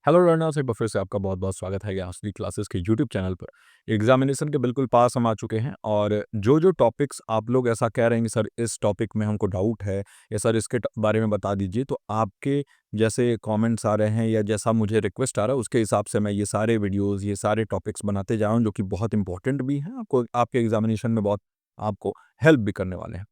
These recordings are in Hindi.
हेलो लर्नर्स, एक बार फिर से आपका बहुत बहुत स्वागत है यास्वी क्लासेस के यूट्यूब चैनल पर। एग्जामिनेशन के बिल्कुल पास हम आ चुके हैं और जो जो टॉपिक्स आप लोग ऐसा कह रहे हैं कि सर इस टॉपिक में हमको डाउट है या सर इसके बारे में बता दीजिए, तो आपके जैसे कमेंट्स आ रहे हैं या जैसा मुझे रिक्वेस्ट आ रहा है उसके हिसाब से मैं ये सारे वीडियोस ये सारे टॉपिक्स बनाते जा रहा हूँ, जो कि बहुत इंपॉर्टेंट भी हैं, आपको आपके एग्जामिनेशन में बहुत आपको हेल्प भी करने वाले हैं।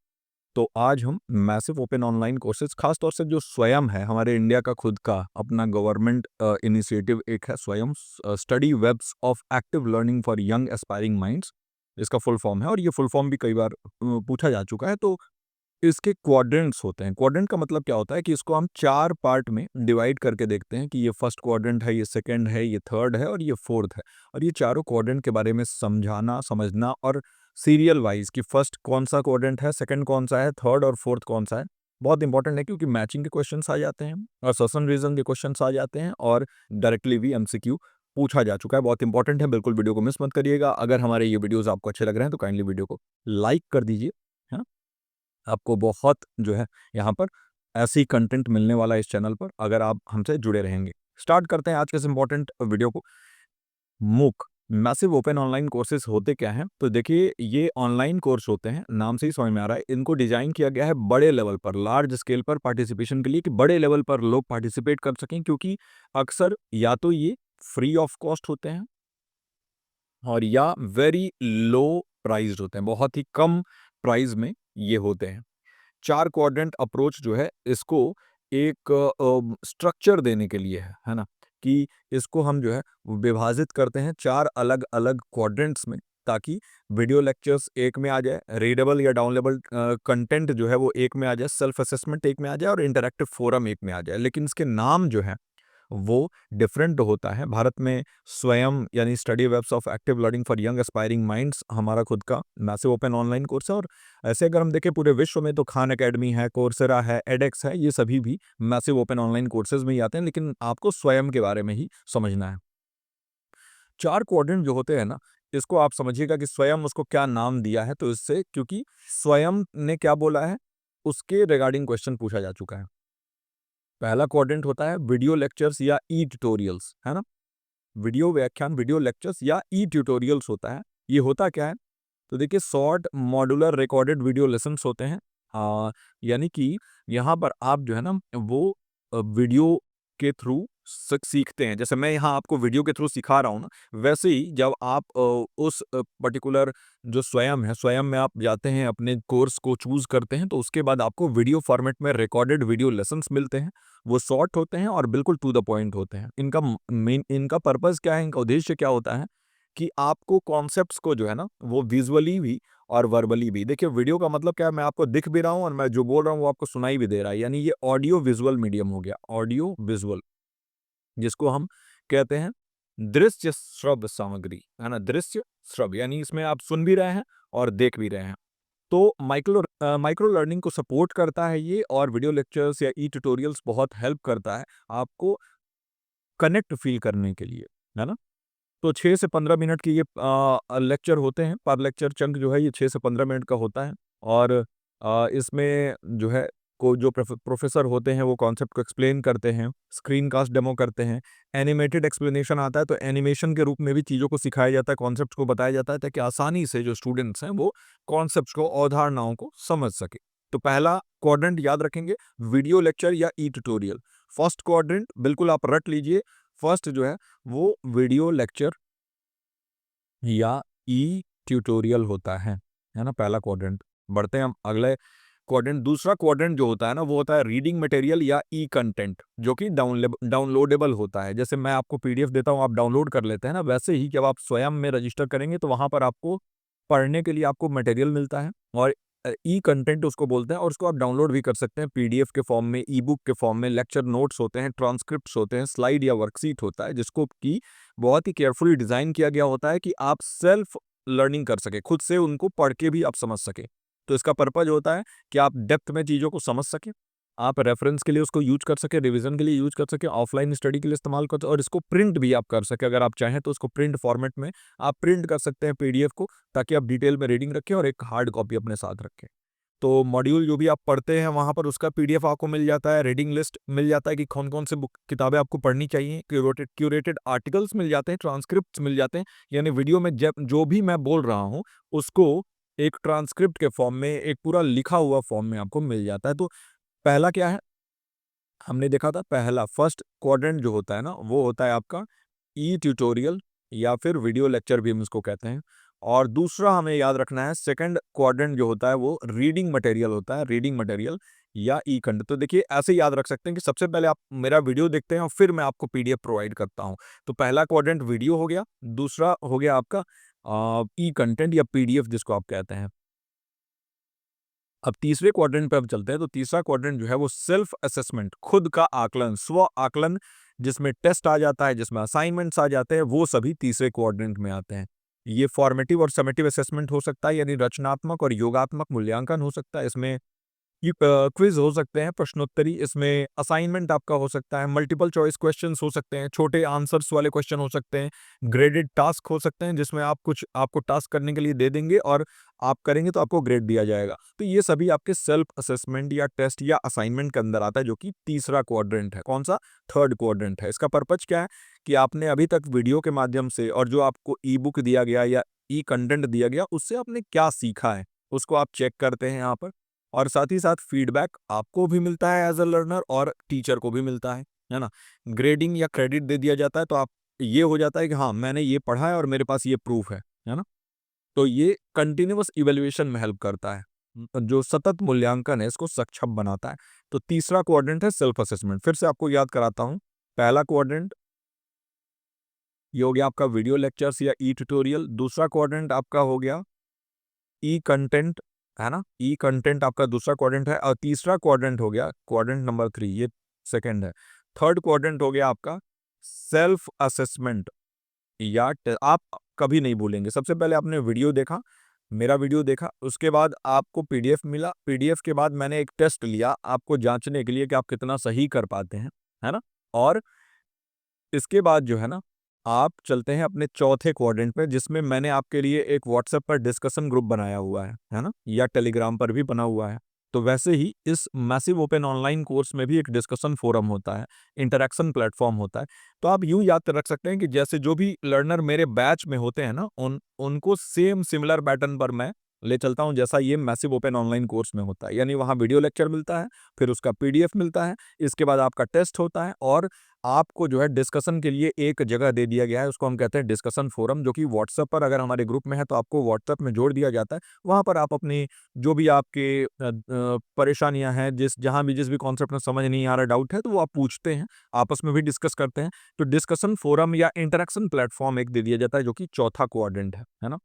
तो आज हम मैसिव ओपन ऑनलाइन कोर्सेज, खास तौर से जो स्वयं है हमारे इंडिया का खुद का अपना गवर्नमेंट इनिशिएटिव एक है Swayam study webs of active learning for young aspiring minds, इसका फुल फॉर्म है और ये फुल फॉर्म भी कई बार पूछा जा चुका है। तो इसके क्वाड्रेंट्स होते हैं। क्वाड्रेंट का मतलब क्या होता है कि इसको हम 4 पार्ट में डिवाइड करके देखते हैं कि ये फर्स्ट क्वाड्रेंट है, ये सेकंड है, ये थर्ड है और ये फोर्थ है। और ये चारों क्वाड्रेंट के बारे में समझाना, समझना और सीरियल वाइज कि फर्स्ट कौन सा क्वाड्रेंट है, सेकंड कौन सा है, थर्ड और फोर्थ कौन सा है, बहुत इंपॉर्टेंट है क्योंकि मैचिंग के क्वेश्चंस आ जाते हैं और ससन रीजन के क्वेश्चंस आ जाते हैं और डायरेक्टली भी एमसीक्यू पूछा जा चुका है। बहुत इंपॉर्टेंट है, बिल्कुल वीडियो को मिस मत करिएगा। अगर हमारे ये वीडियोस आपको अच्छे लग रहे हैं तो काइंडली वीडियो को लाइक कर दीजिए। है ना? आपको बहुत जो है यहाँ पर ऐसी कंटेंट मिलने वाला है इस चैनल पर, अगर आप हमसे जुड़े रहेंगे। स्टार्ट करते हैं आज के इस इंपॉर्टेंट वीडियो को। मूक मैसिव ओपन ऑनलाइन कोर्सेज होते क्या हैं? तो देखिए, ये ऑनलाइन कोर्स होते हैं, नाम से ही समझ में आ रहा है। इनको डिजाइन किया गया है बड़े लेवल पर, लार्ज स्केल पर पार्टिसिपेशन के लिए, कि बड़े लेवल पर लोग पार्टिसिपेट कर सकें, क्योंकि अक्सर या तो ये फ्री ऑफ कॉस्ट होते हैं और या वेरी लो प्राइस्ड होते हैं, बहुत ही कम प्राइस में ये होते हैं। 4 क्वाड्रेंट अप्रोच जो है इसको एक स्ट्रक्चर देने के लिए है ना? कि इसको हम जो है विभाजित करते हैं 4 अलग-अलग क्वाड्रेंट्स में, ताकि वीडियो लेक्चर्स एक में आ जाए, रीडेबल या डाउनलोडेबल कंटेंट जो है वो एक में आ जाए, सेल्फ असेसमेंट एक में आ जाए और इंटरैक्टिव फोरम एक में आ जाए। लेकिन इसके नाम जो है वो डिफरेंट होता है। भारत में स्वयं यानी study webs of active learning for young aspiring minds हमारा खुद का मैसिव ओपन ऑनलाइन कोर्स है। और ऐसे अगर हम देखें पूरे विश्व में तो खान एकेडमी है, कोर्सेरा है, एडेक्स है, ये सभी भी मैसिव ओपन ऑनलाइन कोर्सेज में ही आते हैं, लेकिन आपको स्वयं के बारे में ही समझना है। 4 क्वाड्रेंट जो होते हैं ना, इसको आप समझिएगा कि स्वयं उसको क्या नाम दिया है, तो इससे क्योंकि स्वयं ने क्या बोला है उसके रिगार्डिंग क्वेश्चन पूछा जा चुका है। पहला क्वाड्रेंट होता है वीडियो लेक्चर्स या ई ट्यूटोरियल्स, है ना? वीडियो व्याख्यान, वीडियो लेक्चर्स या ई ट्यूटोरियल्स होता है। ये होता क्या है? तो देखिए, short modular recorded video lessons होते हैं। यानी कि यहाँ पर आप जो है ना वो वीडियो के थ्रू सीखते हैं। जैसे मैं यहाँ आपको वीडियो के थ्रू सिखा रहा हूँ ना, वैसे ही जब आप उस पर्टिकुलर जो स्वयं है, स्वयं में आप जाते हैं, अपने कोर्स को चूज करते हैं, तो उसके बाद आपको वीडियो फॉर्मेट में रिकॉर्डेड वीडियो लेसन्स मिलते हैं। वो शॉर्ट होते हैं और बिल्कुल टू द पॉइंट होते हैं। इनका मेन इनका पर्पस क्या है, इनका उद्देश्य क्या होता है कि आपको कॉन्सेप्ट्स को जो है ना वो विजुअली भी और वर्बली भी, देखिए वीडियो का मतलब क्या है, मैं आपको दिख भी रहा हूँ और मैं जो बोल रहा हूँ वो आपको सुनाई भी दे रहा है, यानी ये ऑडियो विजुअल मीडियम हो गया, ऑडियो विजुअल, जिसको हम कहते हैं दृश्य श्रव्य सामग्री, है ना? दृश्य श्रव्य यानी इसमें आप सुन भी रहे हैं और देख भी रहे हैं। तो माइक्रो लर्निंग को सपोर्ट करता है ये, और वीडियो लेक्चर्स या ई ट्यूटोरियल्स बहुत हेल्प करता है आपको कनेक्ट फील करने के लिए, है ना? तो 6 से 15 मिनट की ये लेक्चर होते हैं, पर लेक्चर चंक जो है ये 6 से 15 मिनट का होता है। और इसमें जो है को जो प्रोफेसर होते हैं वो कॉन्सेप्ट को एक्सप्लेन करते हैं, स्क्रीन कास्ट डेमो करते हैं, एनिमेटेड एक्सप्लेनेशन आता है, तो एनिमेशन के रूप में भी चीज़ों को सिखाया जाता है, कॉन्सेप्ट को बताया जाता है, ताकि आसानी से जो स्टूडेंट्स हैं वो कॉन्सेप्ट्स को, अवधारणाओं को समझ सके। तो पहला क्वाड्रेंट याद रखेंगे, वीडियो लेक्चर या ई ट्यूटोरियल। फर्स्ट क्वाड्रेंट बिल्कुल आप रट लीजिए, फर्स्ट जो है वो वीडियो लेक्चर या ई ट्यूटोरियल होता है ना? पहला क्वाड्रेंट। बढ़ते हैं हम अगले क्वाड्रेंट। दूसरा क्वाड्रेंट जो होता है ना वो होता है रीडिंग मटेरियल या ई कंटेंट, जो कि डाउनलोडेबल होता है। जैसे मैं आपको पीडीएफ देता हूँ, आप डाउनलोड कर लेते हैं ना, वैसे ही जब आप स्वयं में रजिस्टर करेंगे तो वहां पर आपको पढ़ने के लिए आपको मटेरियल मिलता है, और ई कंटेंट उसको बोलते हैं, और उसको आप डाउनलोड भी कर सकते हैं पीडीएफ के फॉर्म में, ई बुक के फॉर्म में। लेक्चर नोट्स होते हैं, ट्रांसक्रिप्ट्स होते हैं, स्लाइड या वर्कशीट होता है, जिसको कि बहुत ही केयरफुली डिजाइन किया गया होता है कि आप सेल्फ लर्निंग कर सके, खुद से उनको पढ़ के भी आप समझ सके। तो इसका पर्पज होता है कि आप डेप्थ में चीज़ों को समझ सकें, आप रेफरेंस के लिए उसको यूज कर सके, रिवीजन के लिए यूज कर सके, ऑफलाइन स्टडी के लिए इस्तेमाल कर सके, और इसको प्रिंट भी आप कर सके। अगर आप चाहें तो उसको प्रिंट फॉर्मेट में आप प्रिंट कर सकते हैं पीडीएफ को, ताकि आप डिटेल में रीडिंग रखें और एक हार्ड कॉपी अपने साथ रखें। तो मॉड्यूल जो भी आप पढ़ते हैं वहाँ पर उसका पीडीएफ आपको मिल जाता है, रीडिंग लिस्ट मिल जाता है कि कौन-कौन से बुक किताबें आपको पढ़नी चाहिए, क्यूरेटेड आर्टिकल्स मिल जाते हैं, ट्रांसक्रिप्ट्स मिल जाते हैं, यानी वीडियो में जब जो भी मैं बोल रहा हूँ, उसको एक ट्रांसक्रिप्ट के फॉर्म में, एक पूरा लिखा हुआ फॉर्म में आपको मिल जाता है। तो पहला क्या है, हमने देखा था पहला फर्स्ट क्वाड्रेंट जो होता है ना, वो होता है आपका ई ट्यूटोरियल या फिर वीडियो लेक्चर भी हम इसको कहते हैं। और दूसरा हमें याद रखना है, सेकंड क्वाड्रेंट जो होता है वो रीडिंग मटेरियल होता है, रीडिंग मटेरियल या ई कंटेंट। तो देखिए ऐसे याद रख सकते हैं कि सबसे पहले आप मेरा वीडियो देखते हैं और फिर मैं आपको पीडीएफ प्रोवाइड करता हूँ। तो पहला क्वाड्रेंट वीडियो हो गया, दूसरा हो गया आपका ई कंटेंट या पीडीएफ जिसको आप कहते हैं। अब तीसरे क्वाड्रेंट पे अब चलते हैं। तो तीसरा क्वाड्रेंट जो है वो सेल्फ असेसमेंट, खुद का आकलन, स्व आकलन, जिसमें टेस्ट आ जाता है, जिसमें असाइनमेंट्स आ जाते हैं, वो सभी तीसरे क्वाड्रेंट में आते हैं। ये फॉर्मेटिव और समेटिव असेसमेंट हो सकता है, यानी रचनात्मक और योगात्मक मूल्यांकन हो सकता है। इसमें ये क्विज हो सकते हैं, प्रश्नोत्तरी, इसमें असाइनमेंट आपका हो सकता है, मल्टीपल चॉइस क्वेश्चंस हो सकते हैं, छोटे आंसर्स वाले क्वेश्चन हो सकते हैं, ग्रेडेड टास्क हो सकते हैं जिसमें आप कुछ आपको टास्क करने के लिए दे देंगे और आप करेंगे तो आपको ग्रेड दिया जाएगा। तो ये सभी आपके सेल्फ असेसमेंट या टेस्ट या असाइनमेंट के अंदर आता है, जो कि तीसरा क्वाड्रेंट है। कौन सा? थर्ड क्वाड्रेंट है। इसका पर्पज क्या है कि आपने अभी तक वीडियो के माध्यम से और जो आपको ई बुक दिया गया या ई कंटेंट दिया गया, उससे आपने क्या सीखा है, उसको आप चेक करते हैं यहाँ पर। और साथ ही साथ फीडबैक आपको भी मिलता है एज अ लर्नर और टीचर को भी मिलता है ना। ग्रेडिंग या क्रेडिट दे दिया जाता है, तो आप ये हो जाता है कि हाँ, मैंने ये पढ़ा है और मेरे पास ये प्रूफ है ना। तो ये कंटिन्यूअस इवैल्यूएशन में हेल्प करता है। जो सतत मूल्यांकन है इसको सक्षम बनाता है। तो तीसरा क्वाड्रेंट है सेल्फ असेसमेंट। फिर से आपको याद कराता हूँ। पहला क्वाड्रेंट ये हो गया आपका वीडियो लेक्चर्स या ई ट्यूटोरियल। दूसरा क्वाड्रेंट आपका हो गया ई कंटेंट, है ना। ई कंटेंट आपका दूसरा क्वाड्रेंट है। और तीसरा क्वाड्रेंट हो गया क्वाड्रेंट नंबर 3, ये सेकंड है। थर्ड क्वाड्रेंट हो गया आपका सेल्फ असेसमेंट या आप कभी नहीं भूलेंगे। सबसे पहले आपने वीडियो देखा, मेरा वीडियो देखा, उसके बाद आपको पीडीएफ मिला, पीडीएफ के बाद मैंने एक टेस्ट लिया आपको जांचने के लिए कि आप कितना सही कर पाते हैं, है ना। और इसके बाद जो है ना, आप चलते हैं अपने चौथे क्वाड्रेंट पे, जिसमें मैंने आपके लिए एक व्हाट्सएप पर डिस्कशन ग्रुप बनाया हुआ है ना, या टेलीग्राम पर भी बना हुआ है। तो वैसे ही इस मैसिव ओपन ऑनलाइन कोर्स में भी एक डिस्कशन फोरम होता है, इंटरैक्शन प्लेटफॉर्म होता है। तो आप यूं याद रख सकते हैं कि जैसे जो भी लर्नर मेरे बैच में होते हैं ना, उनको सेम सिमिलर पैटर्न पर मैं ले चलता हूं, जैसा ये मैसिव ओपन ऑनलाइन कोर्स में होता है। यानी वहां वीडियो लेक्चर मिलता है, फिर उसका पीडीएफ मिलता है, इसके बाद आपका टेस्ट होता है और आपको जो है डिस्कशन के लिए एक जगह दे दिया गया है, उसको हम कहते हैं डिस्कशन फोरम, जो कि व्हाट्सएप पर अगर हमारे ग्रुप में है तो आपको व्हाट्सएप में जोड़ दिया जाता है। वहाँ पर आप अपनी जो भी आपके परेशानियाँ हैं, जहाँ भी जिस भी कॉन्सेप्ट में समझ नहीं आ रहा, डाउट है, तो वो आप पूछते हैं, आपस में भी डिस्कस करते हैं। तो डिस्कशन फोरम या इंटरेक्शन प्लेटफॉर्म एक दे दिया जाता है, जो कि चौथा क्वाड्रेंट है ना।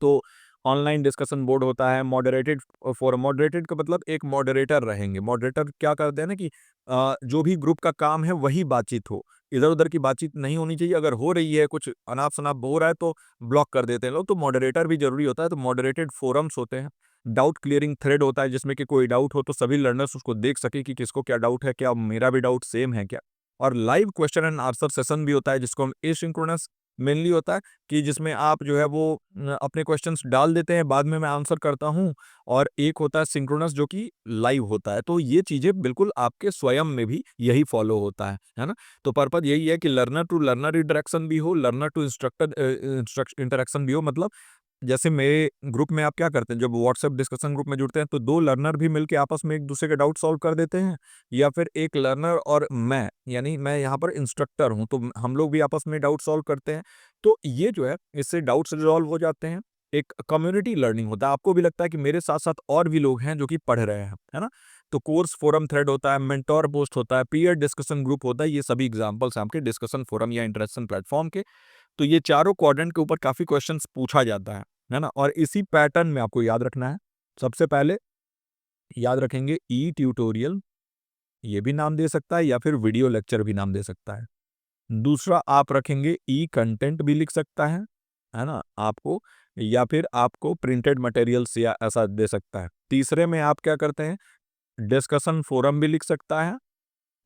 तो ऑनलाइन डिस्कशन बोर्ड होता है, मॉडरेटेड फोरम। मॉडरेटेड का मतलब एक मॉडरेटर रहेंगे। मॉडरेटर क्या करते हैं ना कि जो भी ग्रुप का काम है वही बातचीत हो, इधर-उधर की बातचीत नहीं होनी चाहिए। अगर हो रही है, कुछ अनाप-शनाप हो रहा है तो ब्लॉक कर देते हैं लोग, तो मॉडरेटर भी ज़रूरी होता है। तो मॉडरेटेड फोरम्स होते हैं। डाउट क्लियरिंग थ्रेड होता है, जिसमें कि कोई डाउट हो तो सभी लर्नर्स उसको देख सकें कि किसको क्या डाउट है, क्या मेरा भी डाउट सेम है क्या। और live question and answer session भी होता है, जिसको हम एसिंक्रोनस मेनली होता है, कि जिसमें आप जो है वो अपने क्वेश्चंस डाल देते हैं, बाद में मैं आंसर करता हूँ। और एक होता है सिंक्रोनस, जो कि लाइव होता है। तो ये चीज़ें बिल्कुल आपके स्वयं में भी यही फॉलो होता है ना? तो पर्पज़ यही है कि लर्नर टू लर्नर इंटरेक्शन भी हो, लर्नर टू इंस्ट्रक्टर इंटरेक्शन भी हो। मतलब जैसे मेरे ग्रुप में आप क्या करते हैं, जब व्हाट्सएप डिस्कशन ग्रुप में जुड़ते हैं तो 2 लर्नर भी मिलके आपस में एक-दूसरे के डाउट सॉल्व कर देते हैं, या फिर एक लर्नर और मैं, यानी मैं यहाँ पर इंस्ट्रक्टर हूँ, तो हम लोग भी आपस में डाउट सॉल्व करते हैं। तो ये जो है, इससे डाउट्स रिज़ॉल्व हो जाते हैं। एक कम्युनिटी लर्निंग होता है, आपको भी लगता है कि मेरे साथ-साथ और भी लोग हैं जो कि पढ़ रहे हैं, है ना? तो कोर्स फोरम थ्रेड होता है, मेंटोर पोस्ट होता है, पीयर डिस्कशन ग्रुप होता है, ये सभी एग्ज़ाम्पल्स हैं आपके डिस्कशन फोरम या इंटरेक्शन प्लेटफॉर्म के। तो ये चारों क्वाड्रेंट के ऊपर काफ़ी क्वेश्चंस पूछा जाता है ना? और इसी पैटर्न में आपको याद रखना है। सबसे पहले याद रखेंगे ई ट्यूटोरियल, ये भी नाम दे सकता है, या फिर वीडियो लेक्चर भी नाम दे सकता है। दूसरा आप रखेंगे ई कंटेंट भी लिख सकता है ना? आपको, या फिर आपको प्रिंटेड मटेरियल्स या ऐसा दे सकता है। तीसरे में आप क्या करते हैं, डिस्कशन फोरम भी लिख सकता है,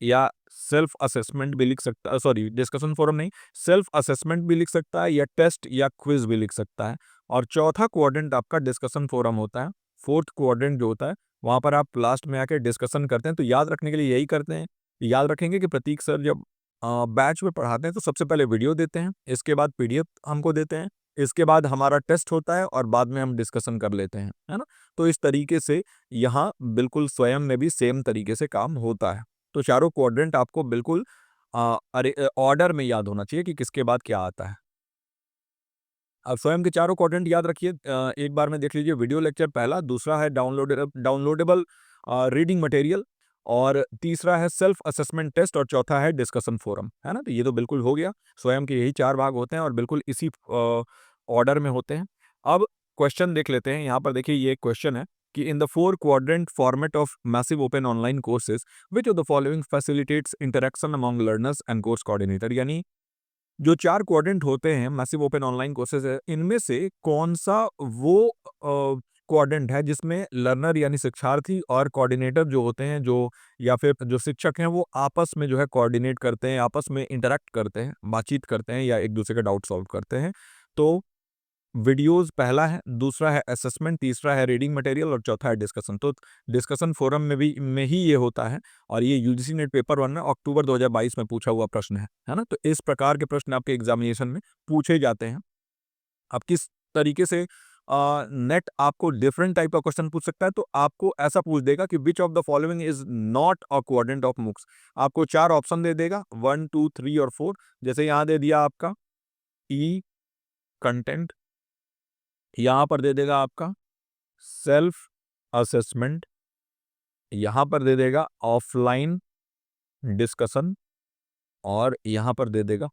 या सेल्फ असेसमेंट भी लिख सकता है, सॉरी डिस्कशन फोरम नहीं, सेल्फ असेसमेंट भी लिख सकता है, या टेस्ट या क्विज भी लिख सकता है। और चौथा क्वाड्रेंट आपका डिस्कशन फोरम होता है, 4th क्वाड्रेंट जो होता है, वहाँ पर आप लास्ट में आके डिस्कशन करते हैं। तो याद रखने के लिए यही करते हैं, याद रखेंगे कि प्रतीक सर जब बैच में पढ़ाते हैं तो सबसे पहले वीडियो देते हैं, इसके बाद पीडीएफ हमको देते हैं, इसके बाद हमारा टेस्ट होता है और बाद में हम डिस्कशन कर लेते हैं, है ना? तो इस तरीके से यहाँ बिल्कुल स्वयं में भी सेम तरीके से काम होता है। तो चारों क्वाड्रेंट आपको बिल्कुल ऑर्डर में याद होना चाहिए कि किसके बाद क्या आता है। अब स्वयं के चारों क्वाड्रेंट याद रखिए, एक बार में देख लीजिए। वीडियो लेक्चर पहला, दूसरा है डाउनलोडेबल रीडिंग मटेरियल, और तीसरा है सेल्फ असेसमेंट टेस्ट, और चौथा है डिस्कशन फोरम, है ना? तो ये तो बिल्कुल हो गया। स्वयं के यही 4 भाग होते हैं और बिल्कुल इसी ऑर्डर में होते हैं। अब क्वेश्चन देख लेते हैं। यहाँ पर देखिए ये एक क्वेश्चन है कि in the 4 quadrant format of massive open online courses which of the following facilitates interaction among learners and course coordinator. यानी जो 4 क्वाड्रेंट होते हैं मैसिव ओपन ऑनलाइन कोर्सेज है, इनमें से कौन-सा वो क्वाड्रेंट है जिसमें लर्नर यानी शिक्षार्थी और कोऑर्डिनेटर जो होते हैं, जो या फिर जो शिक्षक हैं, वो आपस में जो है कोऑर्डिनेट करते हैं, आपस में इंटरैक्ट करते हैं, बातचीत करते हैं या एक-दूसरे का डाउट सॉल्व करते हैं। तो वीडियोज़ पहला है, दूसरा है असेसमेंट, तीसरा है रीडिंग मटेरियल और चौथा है डिस्कशन। तो डिस्कशन फोरम में ही ये होता है, और ये यूजीसी नेट पेपर 1 में अक्टूबर 2022 में पूछा हुआ प्रश्न है ना? तो इस प्रकार के प्रश्न आपके एग्जामिनेशन में पूछे जाते हैं। अब किस तरीके से नेट आपको डिफरेंट टाइप का क्वेश्चन पूछ सकता है, तो आपको ऐसा पूछ देगा कि which of the following is not a quadrant of MOOCs. आपको 4 ऑप्शन दे देगा, 1, 2, 3 और 4। जैसे यहाँ दे दिया आपका ई कंटेंट, यहाँ पर दे देगा आपका सेल्फ असेसमेंट, यहाँ पर दे देगा ऑफलाइन डिस्कशन, और यहाँ पर दे देगा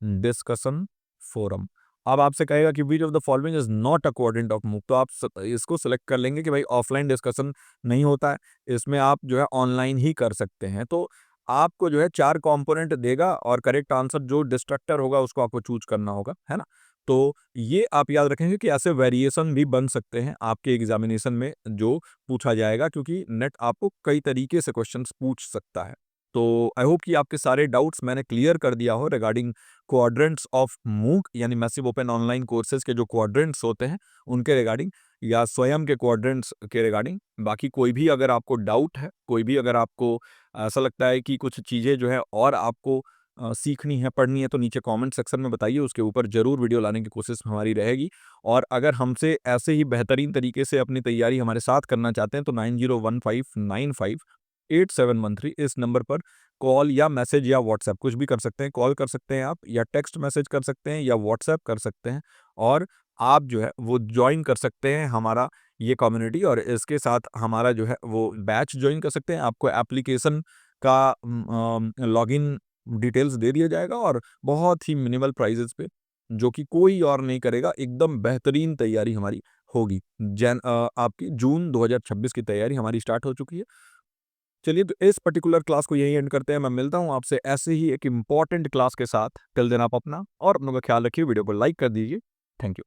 डिस्कशन फोरम। अब आपसे कहेगा कि which of the following is not a quadrant of मूक, तो आप इसको सिलेक्ट कर लेंगे कि भाई ऑफलाइन डिस्कशन नहीं होता है, इसमें आप जो है ऑनलाइन ही कर सकते हैं। तो आपको जो है 4 कंपोनेंट देगा और करेक्ट आंसर जो डिस्ट्रक्टर होगा उसको आपको चूज करना होगा, है ना? तो ये आप याद रखेंगे कि ऐसे वेरिएशन भी बन सकते हैं आपके एग्जामिनेशन में जो पूछा जाएगा, क्योंकि नेट आपको कई तरीके से क्वेश्चंस पूछ सकता है। तो आई होप कि आपके सारे डाउट्स मैंने क्लियर कर दिया हो रिगार्डिंग क्वाड्रेंट्स ऑफ मूक, यानी मैसिव ओपन ऑनलाइन कोर्सेज के जो क्वाड्रेंट्स होते हैं उनके रिगार्डिंग, या स्वयं के क्वाड्रेंट्स के रिगार्डिंग। बाकी कोई भी अगर आपको डाउट है, कोई भी अगर आपको ऐसा लगता है कि कुछ चीज़ें जो है और आपको सीखनी है, पढ़नी है, तो नीचे कमेंट सेक्शन में बताइए, उसके ऊपर ज़रूर वीडियो लाने की कोशिश हमारी रहेगी। और अगर हमसे ऐसे ही बेहतरीन तरीके से अपनी तैयारी हमारे साथ करना चाहते हैं तो 9015958713 इस नंबर पर कॉल या मैसेज या व्हाट्सएप कुछ भी कर सकते हैं। कॉल कर सकते हैं आप, या टेक्स्ट मैसेज कर सकते हैं, या व्हाट्सएप कर सकते हैं, और आप जो है वो ज्वाइन कर सकते हैं हमारा ये कम्युनिटी, और इसके साथ हमारा जो है वो बैच ज्वाइन कर सकते हैं। आपको एप्लीकेशन का लॉगिन डिटेल्स दे दिया जाएगा, और बहुत ही मिनिमल प्राइसेस पे, जो कि कोई और नहीं करेगा। एकदम बेहतरीन तैयारी हमारी होगी। आपकी जून 2026 की तैयारी हमारी स्टार्ट हो चुकी है। चलिए, तो इस पर्टिकुलर क्लास को यहीं एंड करते हैं। मैं मिलता हूँ आपसे ऐसे ही एक इम्पॉर्टेंट क्लास के साथ। टिल देन आप अपना और अपनों का ख्याल रखिए। वीडियो को लाइक कर दीजिए। Thank you.